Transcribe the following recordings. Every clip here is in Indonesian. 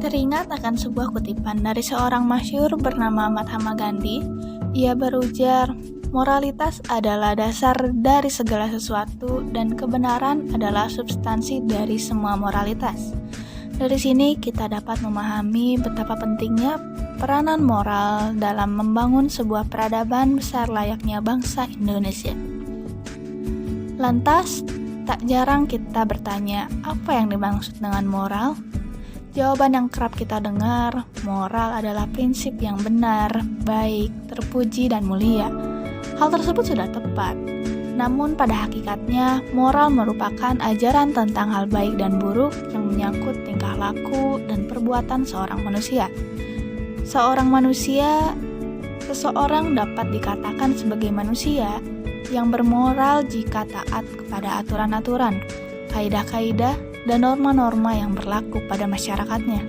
Teringat akan sebuah kutipan dari seorang masyhur bernama Mahatma Gandhi. Ia berujar, moralitas adalah dasar dari segala sesuatu dan kebenaran adalah substansi dari semua moralitas. Dari sini kita dapat memahami betapa pentingnya peranan moral dalam membangun sebuah peradaban besar layaknya bangsa Indonesia. Lantas, tak jarang kita bertanya, apa yang dimaksud dengan moral? Jawaban yang kerap kita dengar, moral adalah prinsip yang benar, baik, terpuji, dan mulia. Hal tersebut sudah tepat. Namun pada hakikatnya, moral merupakan ajaran tentang hal baik dan buruk yang menyangkut tingkah laku dan perbuatan seorang manusia. Seseorang dapat dikatakan sebagai manusia yang bermoral jika taat kepada aturan-aturan, kaidah-kaidah, dan norma-norma yang berlaku pada masyarakatnya.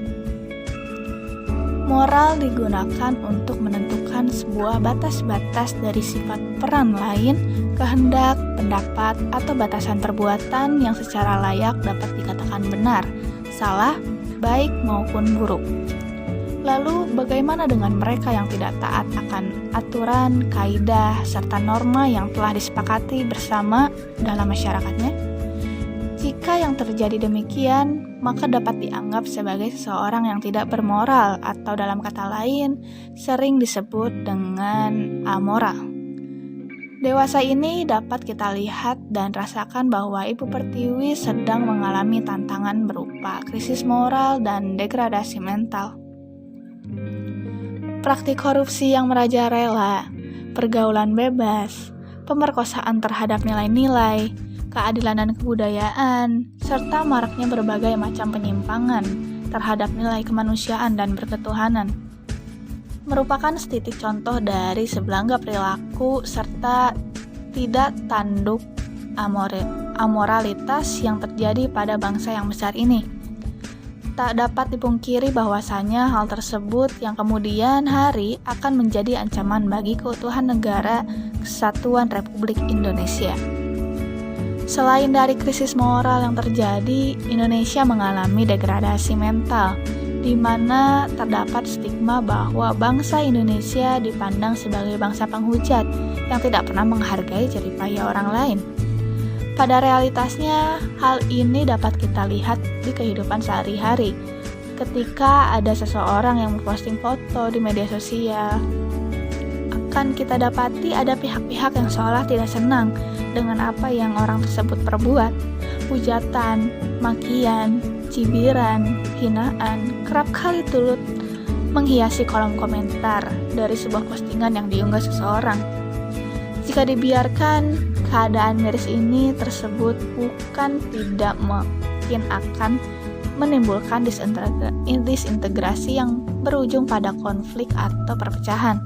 Moral digunakan untuk menentukan sebuah batas-batas dari sifat peran lain, kehendak, pendapat, atau batasan perbuatan yang secara layak dapat dikatakan benar, salah, baik maupun buruk. Lalu, bagaimana dengan mereka yang tidak taat akan aturan, kaidah, serta norma yang telah disepakati bersama dalam masyarakatnya? Jika yang terjadi demikian, maka dapat dianggap sebagai seseorang yang tidak bermoral atau dalam kata lain, sering disebut dengan amoral. Dewasa ini dapat kita lihat dan rasakan bahwa Ibu Pertiwi sedang mengalami tantangan berupa krisis moral dan degradasi mental. Praktik korupsi yang merajalela, pergaulan bebas, pemerkosaan terhadap nilai-nilai, keadilan dan kebudayaan, serta maraknya berbagai macam penyimpangan terhadap nilai kemanusiaan dan berketuhanan merupakan setitik contoh dari sebelanggar perilaku serta tidak tanduk amoralitas yang terjadi pada bangsa yang besar ini. Tak dapat dipungkiri bahwasanya hal tersebut yang kemudian hari akan menjadi ancaman bagi keutuhan negara Kesatuan Republik Indonesia. Selain dari krisis moral yang terjadi, Indonesia mengalami degradasi mental, di mana terdapat stigma bahwa bangsa Indonesia dipandang sebagai bangsa penghujat yang tidak pernah menghargai jerih payah orang lain. Pada realitasnya, hal ini dapat kita lihat di kehidupan sehari-hari. Ketika ada seseorang yang memposting foto di media sosial, akan kita dapati ada pihak-pihak yang seolah tidak senang dengan apa yang orang tersebut perbuat. Hujatan, makian, cibiran, hinaan kerap kali turut menghiasi kolom komentar dari sebuah postingan yang diunggah seseorang. Jika dibiarkan, keadaan miris ini tersebut bukan tidak mungkin akan menimbulkan disintegrasi yang berujung pada konflik atau perpecahan.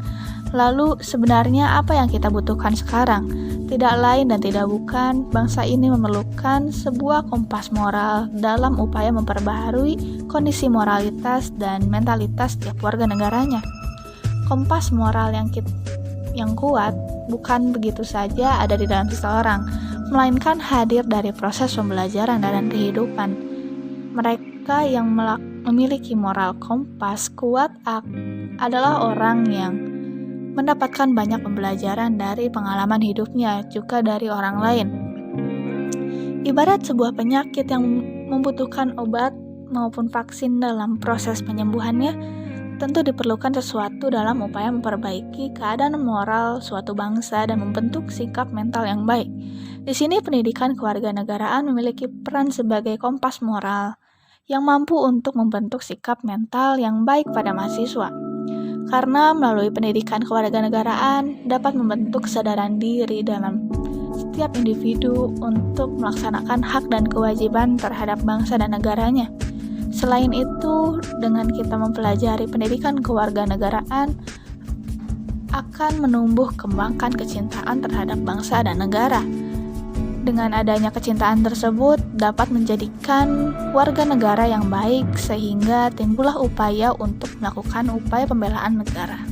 Lalu sebenarnya apa yang kita butuhkan sekarang? Tidak lain dan tidak bukan, bangsa ini memerlukan sebuah kompas moral dalam upaya memperbaharui kondisi moralitas dan mentalitas setiap warga negaranya. Kompas moral yang kuat bukan begitu saja ada di dalam seseorang, melainkan hadir dari proses pembelajaran dan kehidupan. Mereka yang memiliki moral kompas kuat adalah orang yang mendapatkan banyak pembelajaran dari pengalaman hidupnya, juga dari orang lain. Ibarat sebuah penyakit yang membutuhkan obat maupun vaksin dalam proses penyembuhannya, tentu diperlukan sesuatu dalam upaya memperbaiki keadaan moral suatu bangsa dan membentuk sikap mental yang baik. Di sini pendidikan kewarganegaraan memiliki peran sebagai kompas moral yang mampu untuk membentuk sikap mental yang baik pada mahasiswa. Karena melalui pendidikan kewarganegaraan dapat membentuk kesadaran diri dalam setiap individu untuk melaksanakan hak dan kewajiban terhadap bangsa dan negaranya. Selain itu, dengan kita mempelajari pendidikan kewarganegaraan akan menumbuh kembangkan kecintaan terhadap bangsa dan negara. Dengan adanya kecintaan tersebut dapat menjadikan warga negara yang baik sehingga timbullah upaya untuk melakukan upaya pembelaan negara.